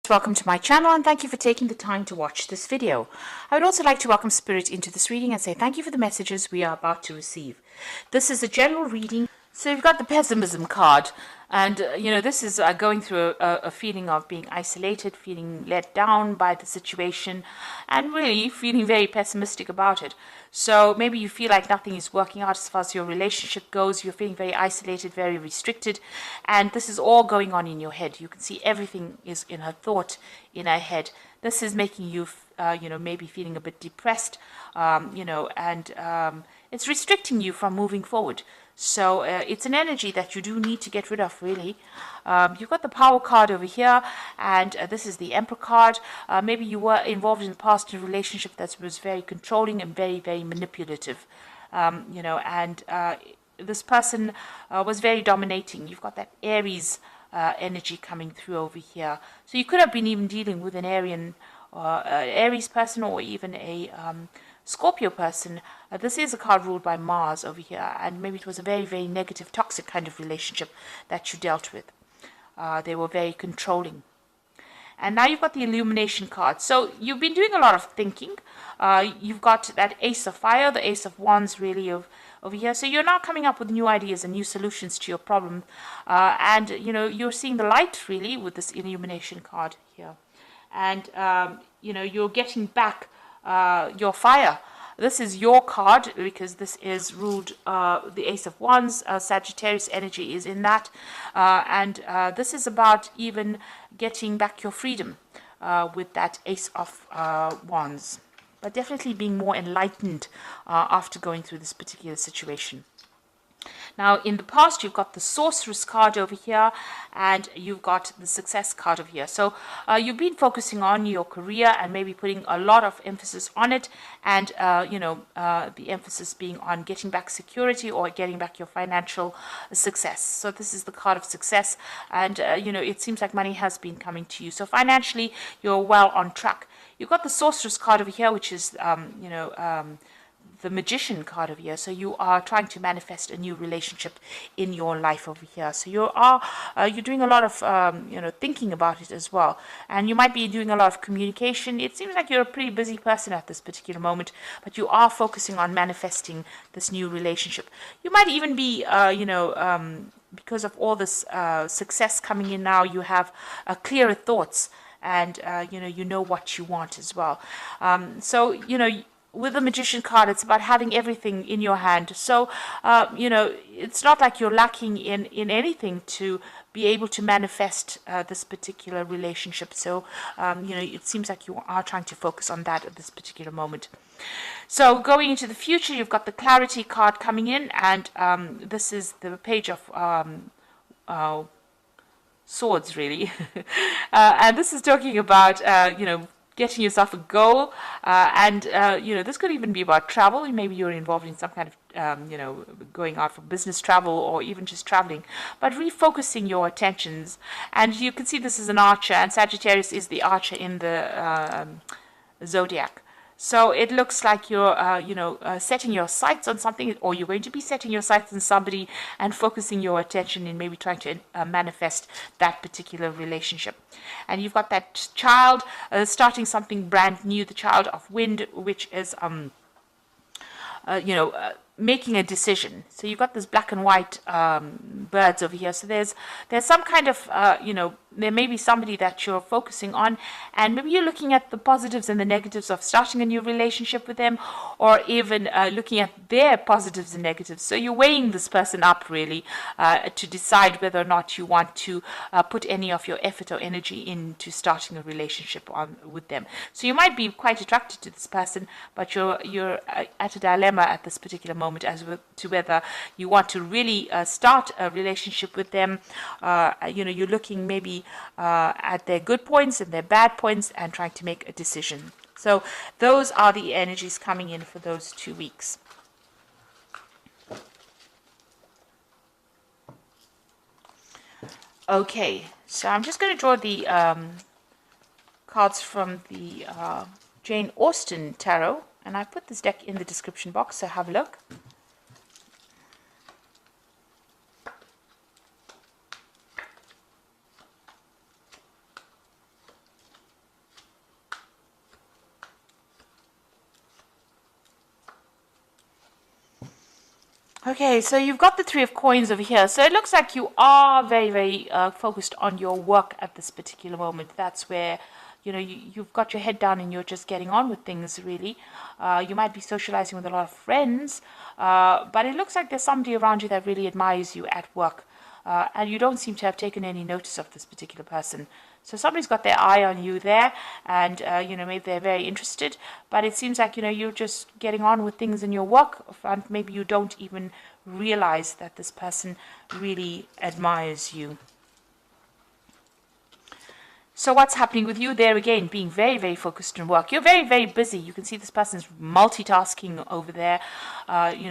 Welcome to my channel and thank you for taking the time to watch this video. I would also like to welcome Spirit into this reading and say thank you for the messages we are about to receive. This is a general reading. So you've got the pessimism card, and this is going through a feeling of being isolated, feeling let down by the situation, and really feeling very pessimistic about it. So maybe you feel like nothing is working out as far as your relationship goes. You're feeling very isolated, very restricted, and this is all going on in your head. You can see everything is in her thought, in her head. This is making you, maybe feeling a bit depressed, and it's restricting you from moving forward. So it's an energy that you do need to get rid of, really. You've got the Power card over here, and this is the Emperor card. Maybe you were involved in the past in a relationship that was very controlling and very, very manipulative. This person was very dominating. You've got that Aries energy coming through over here. So you could have been even dealing with an Aries person, or even a Scorpio person. This is a card ruled by Mars over here, and maybe it was a very, very negative, toxic kind of relationship that you dealt with. They were very controlling. And now you've got the Illumination card. So you've been doing a lot of thinking. You've got that Ace of Fire, the Ace of Wands, really, over here. So you're now coming up with new ideas and new solutions to your problem. And you're seeing the light, really, with this Illumination card here. And, you're getting back your fire. This is your card because this is ruled the Ace of Wands. Sagittarius energy is in that, and this is about even getting back your freedom with that Ace of Wands, but definitely being more enlightened after going through this particular situation. Now, in the past, you've got the Sorceress card over here, and you've got the Success card over here. So you've been focusing on your career and maybe putting a lot of emphasis on it, and, the emphasis being on getting back security or getting back your financial success. So this is the card of success, and, it seems like money has been coming to you. So financially, you're well on track. You've got the Sorceress card over here, which is, the Magician card over here. So you are trying to manifest a new relationship in your life over here. So you're doing a lot of thinking about it as well, and you might be doing a lot of communication. It seems like you're a pretty busy person at this particular moment, but you are focusing on manifesting this new relationship. You might even be because of all this success coming in now, you have clearer thoughts, and you know what you want as well. With the Magician card, it's about having everything in your hand. So, it's not like you're lacking in anything to be able to manifest this particular relationship. So, it seems like you are trying to focus on that at this particular moment. So, going into the future, you've got the Clarity card coming in, and this is the Page of Swords, really. And this is talking about, getting yourself a goal, and this could even be about travel. Maybe you're involved in some kind of going out for business travel, or even just traveling, but refocusing your attentions. And you can see this is an archer, and Sagittarius is the archer in the zodiac. So it looks like you're, setting your sights on something, or you're going to be setting your sights on somebody and focusing your attention in maybe trying to manifest that particular relationship. And you've got that child starting something brand new, the child of wind, which is, making a decision. So you've got this black and white birds over here. So there's some kind of, there may be somebody that you're focusing on, and maybe you're looking at the positives and the negatives of starting a new relationship with them, or even looking at their positives and negatives. So you're weighing this person up, really, to decide whether or not you want to put any of your effort or energy into starting a relationship with them. So you might be quite attracted to this person, but you're at a dilemma at this particular moment as to whether you want to really start a relationship with them. You're looking maybe at their good points and their bad points and trying to make a decision. So those are the energies coming in for those 2 weeks. Okay, so I'm just going to draw the cards from the Jane Austen Tarot, and I put this deck in the description box, so have a look. Okay, so you've got the Three of Coins over here. So it looks like you are very, very focused on your work at this particular moment. That's where, you've got your head down and you're just getting on with things, really. You might be socializing with a lot of friends, but it looks like there's somebody around you that really admires you at work. And you don't seem to have taken any notice of this particular person. So somebody's got their eye on you there, and maybe they're very interested. But it seems like you're just getting on with things in your work front. Maybe you don't even realize that this person really admires you. So what's happening with you there again? Being very, very focused on work. You're very, very busy. You can see this person's multitasking over there,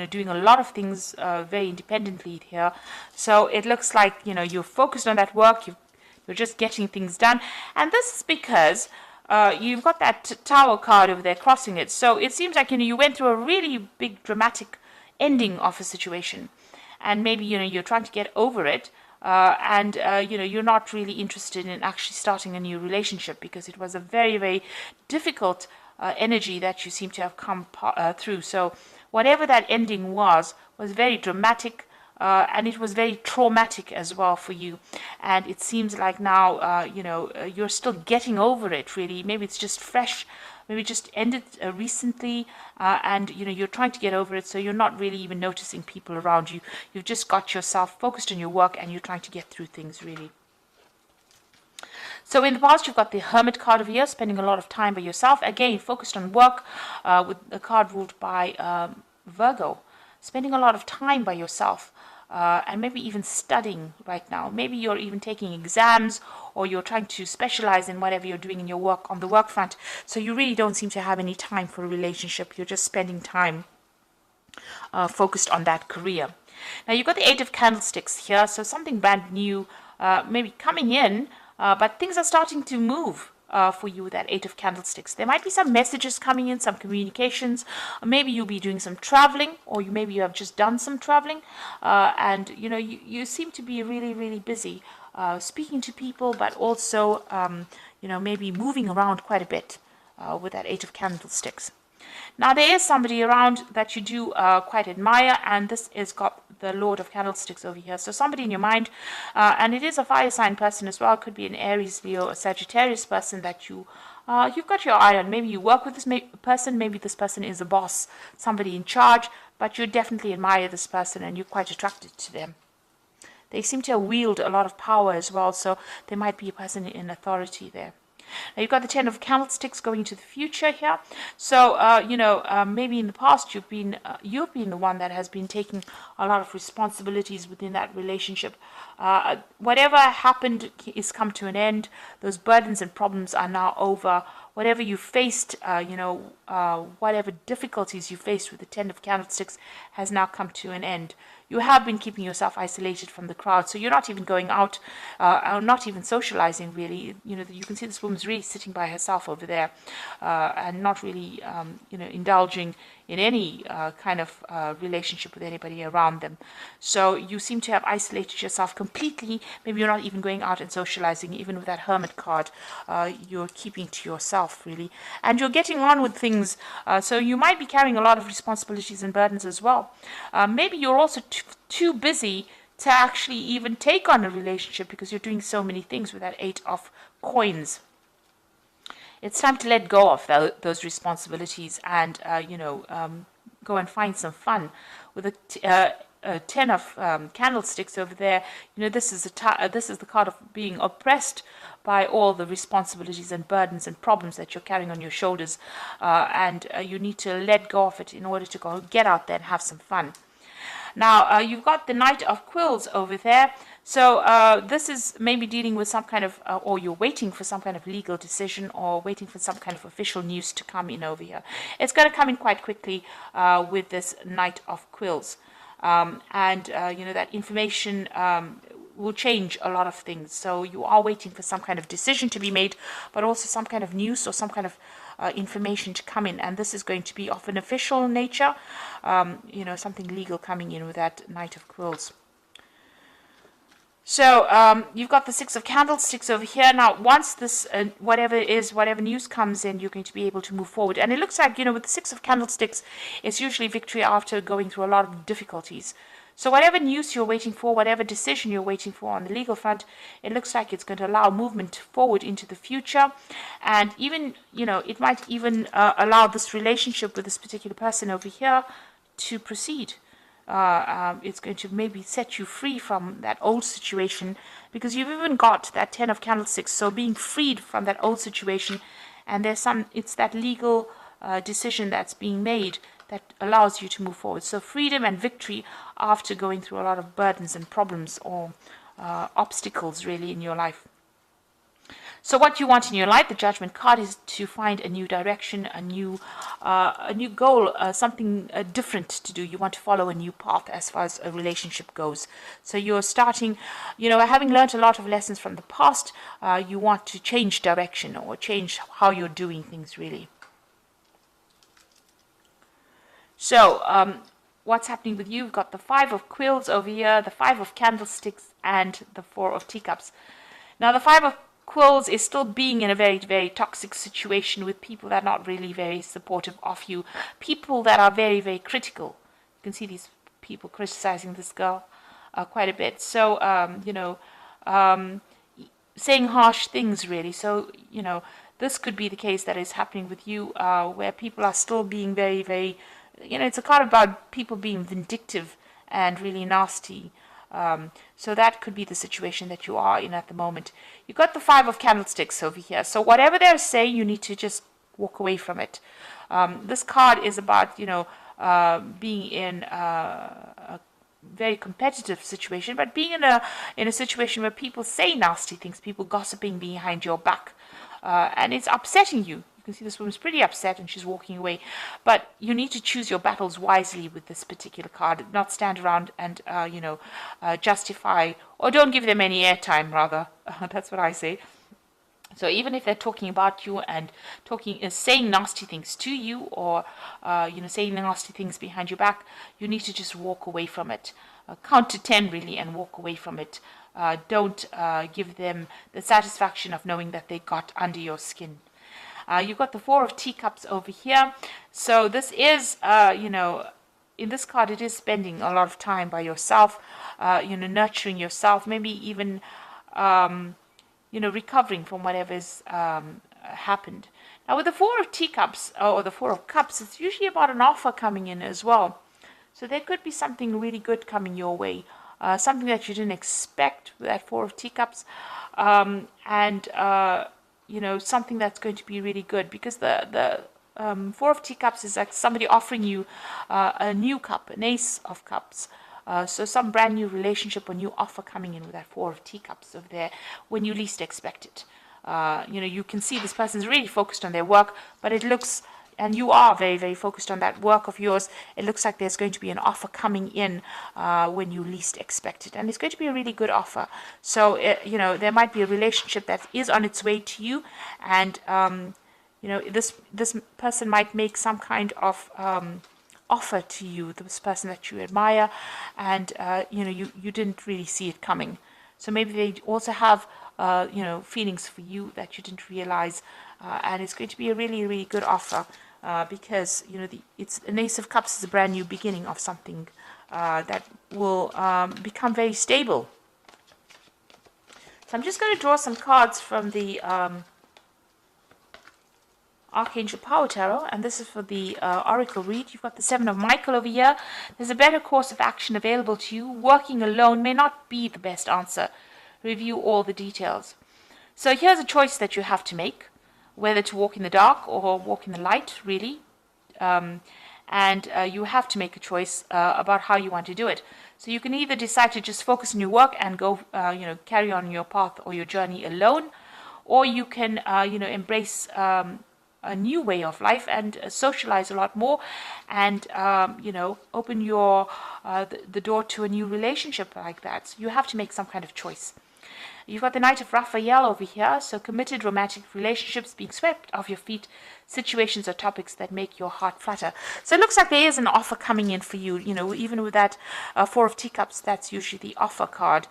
doing a lot of things very independently here. So it looks like, you're focused on that work. You're just getting things done. And this is because you've got that Tower card over there crossing it. So it seems like, you went through a really big dramatic ending of a situation. And maybe, you're trying to get over it. And you're not really interested in actually starting a new relationship because it was a very, very difficult energy that you seem to have come through. So whatever that ending was very dramatic, and it was very traumatic as well for you. And it seems like now, you're still getting over it, really. Maybe it's just fresh. Maybe it just ended recently, and you're trying to get over it, so you're not really even noticing people around you. You've just got yourself focused on your work, and you're trying to get through things, really. So in the past, you've got the Hermit card over here, spending a lot of time by yourself. Again, focused on work, with a card ruled by Virgo. Spending a lot of time by yourself. And maybe even studying right now. Maybe you're even taking exams, or you're trying to specialize in whatever you're doing in your work on the work front. So you really don't seem to have any time for a relationship. You're just spending time focused on that career. Now you've got the Eight of Candlesticks here, so something brand new maybe coming in, but things are starting to move. For you with that Eight of Candlesticks. There might be some messages coming in, some communications. Maybe you'll be doing some traveling, or maybe you have just done some traveling, and you seem to be really, really busy speaking to people, but also maybe moving around quite a bit with that Eight of Candlesticks. Now there is somebody around that you do quite admire, and this is got the Lord of Candlesticks over here. So somebody in your mind, and it is a fire sign person as well. Could be an Aries, Leo, a Sagittarius person that you've got your eye on. Maybe you work with this person. Maybe this person is a boss, somebody in charge, but you definitely admire this person and you're quite attracted to them. They seem to wield a lot of power as well, so there might be a person in authority there. Now you've got the Ten of Candlesticks going into the future here. So maybe in the past you've been the one that has been taking a lot of responsibilities within that relationship. Whatever happened is come to an end. Those burdens and problems are now over. Whatever you faced, whatever difficulties you faced with the Ten of Candlesticks has now come to an end. You have been keeping yourself isolated from the crowd, so you're not even going out, or not even socializing, really. You can see this woman's really sitting by herself over there, and not really, indulging in any kind of relationship with anybody around them. So you seem to have isolated yourself completely. Maybe you're not even going out and socializing, even with that Hermit card. You're keeping to yourself, really. And you're getting on with things, so you might be carrying a lot of responsibilities and burdens as well. Maybe you're also too busy to actually even take on a relationship because you're doing so many things with that Eight of Coins. It's time to let go of those responsibilities and, go and find some fun. With a Ten of Candlesticks over there, this is the card of being oppressed by all the responsibilities and burdens and problems that you're carrying on your shoulders, and you need to let go of it in order to go get out there and have some fun. Now, you've got the Knight of Quills over there. So this is maybe dealing with some kind of, or you're waiting for some kind of legal decision or waiting for some kind of official news to come in over here. It's going to come in quite quickly with this Knight of Quills. That information will change a lot of things. So you are waiting for some kind of decision to be made, but also some kind of news or some kind of information to come in, and this is going to be of an official nature, something legal coming in with that Knight of Quills. So you've got the Six of Candlesticks over here. Now, once this, whatever news comes in, you're going to be able to move forward. And it looks like, with the Six of Candlesticks, it's usually victory after going through a lot of difficulties. So whatever news you're waiting for, whatever decision you're waiting for on the legal front, it looks like it's going to allow movement forward into the future. And even, it might even allow this relationship with this particular person over here to proceed. It's going to maybe set you free from that old situation, because you've even got that Ten of Candlesticks. So being freed from that old situation, and it's that legal decision that's being made that allows you to move forward. So freedom and victory after going through a lot of burdens and problems or obstacles really in your life. So what you want in your life, the Judgment card, is to find a new direction, a new goal, something different to do. You want to follow a new path as far as a relationship goes. So you're starting, having learned a lot of lessons from the past, you want to change direction or change how you're doing things really. So what's happening with you? You've got the Five of Quills over here, the Five of Candlesticks, and the Four of Teacups. Now the Five of Quills is still being in a very, very toxic situation with people that are not really very supportive of you. People that are very, very critical. You can see these people criticizing this girl quite a bit. So, saying harsh things really. So, this could be the case that is happening with you, where people are still being very, very, it's a card about people being vindictive and really nasty. So that could be the situation that you are in at the moment. You've got the Five of Candlesticks over here. So whatever they're saying, you need to just walk away from it. This card is about, being in a very competitive situation, but being in a situation where people say nasty things, people gossiping behind your back, and it's upsetting you. You can see this woman's pretty upset and she's walking away. But you need to choose your battles wisely with this particular card. Not stand around and, justify, or don't give them any airtime, rather. That's what I say. So even if they're talking about you and saying nasty things to you, or, saying nasty things behind your back, you need to just walk away from it. Count to 10 really and walk away from it. Don't give them the satisfaction of knowing that they got under your skin. You've got the Four of Teacups over here. So this is, in this card, it is spending a lot of time by yourself, nurturing yourself, maybe even, recovering from whatever's happened. Now, with the Four of Teacups, or the Four of Cups, it's usually about an offer coming in as well. So there could be something really good coming your way, something that you didn't expect with that Four of Teacups, something that's going to be really good, because the Four of Teacups is like somebody offering you a new cup, an Ace of Cups. So some brand new relationship or new offer coming in with that Four of Teacups over there when you least expect it. You can see this person's really focused on their work, but it looks, and you are very, very focused on that work of yours, it looks like there's going to be an offer coming in when you least expect it. And it's going to be a really good offer. So, there might be a relationship that is on its way to you. And, this person might make some kind of offer to you, this person that you admire, and, you didn't really see it coming. So maybe they also have, feelings for you that you didn't realize. And it's going to be a really, really good offer. Because it's an Ace of Cups is a brand new beginning of something that will become very stable. So I'm just going to draw some cards from the Archangel Power Tarot, and this is for the Oracle read. You've got the Seven of Michael over here. There's a better course of action available to you. Working alone may not be the best answer. Review all the details. So here's a choice that you have to make, whether to walk in the dark or walk in the light, really. And you have to make a choice about how you want to do it. So you can either decide to just focus on your work and go, carry on your path or your journey alone, or you can, embrace a new way of life and socialize a lot more, and open your the door to a new relationship like that. So you have to make some kind of choice. You've got the Knight of Raphael over here, so committed romantic relationships being swept off your feet, situations or topics that make your heart flutter. So it looks like there is an offer coming in for you. Even with that Four of Teacups, that's usually the offer card.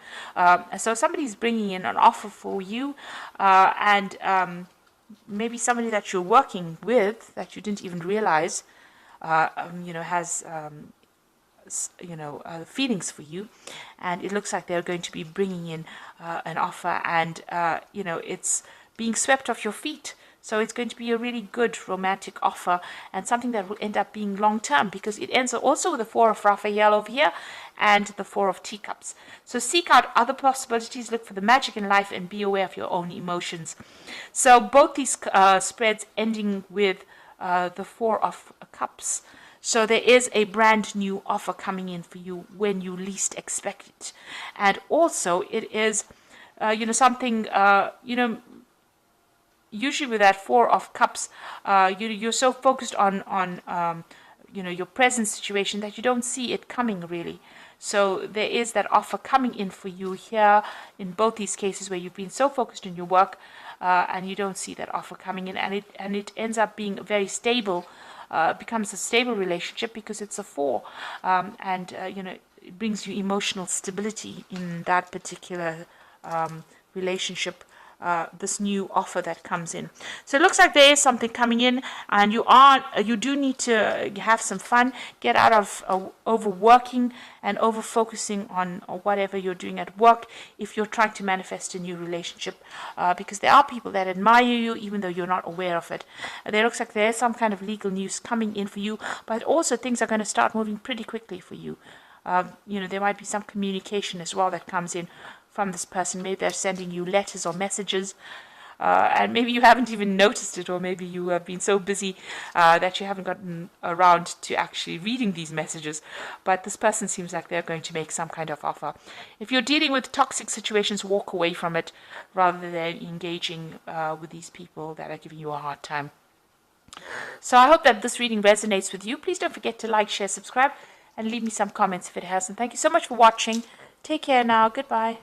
So somebody's bringing in an offer for you, and maybe somebody that you're working with that you didn't even realize, has feelings for you, and it looks like they're going to be bringing in an offer, and it's being swept off your feet. So it's going to be a really good romantic offer, and something that will end up being long term, because it ends also with the Four of Raphael over here and the Four of Teacups. So seek out other possibilities, look for the magic in life, and be aware of your own emotions. So both these spreads ending with the Four of Cups. So there is a brand new offer coming in for you when you least expect it. And also it is, something, usually with that Four of Cups, you're so focused on your present situation that you don't see it coming really. So there is that offer coming in for you here in both these cases where you've been so focused on your work and you don't see that offer coming in, and it ends up being very stable. Becomes a stable relationship because it's a four, and it brings you emotional stability in that particular relationship. This new offer that comes in. So it looks like there is something coming in, and you do need to have some fun, get out of overworking and over focusing on whatever you're doing at work if you're trying to manifest a new relationship, because there are people that admire you even though you're not aware of it. There looks like there is some kind of legal news coming in for you, but also things are going to start moving pretty quickly for you. There might be some communication as well that comes in from this person. Maybe they're sending you letters or messages, and maybe you haven't even noticed it, or maybe you have been so busy that you haven't gotten around to actually reading these messages. But this person seems like they're going to make some kind of offer. If you're dealing with toxic situations, walk away from it rather than engaging with these people that are giving you a hard time. So I hope that this reading resonates with you. Please don't forget to like, share, subscribe, and leave me some comments if it hasn't. Thank you so much for watching. Take care now. Goodbye.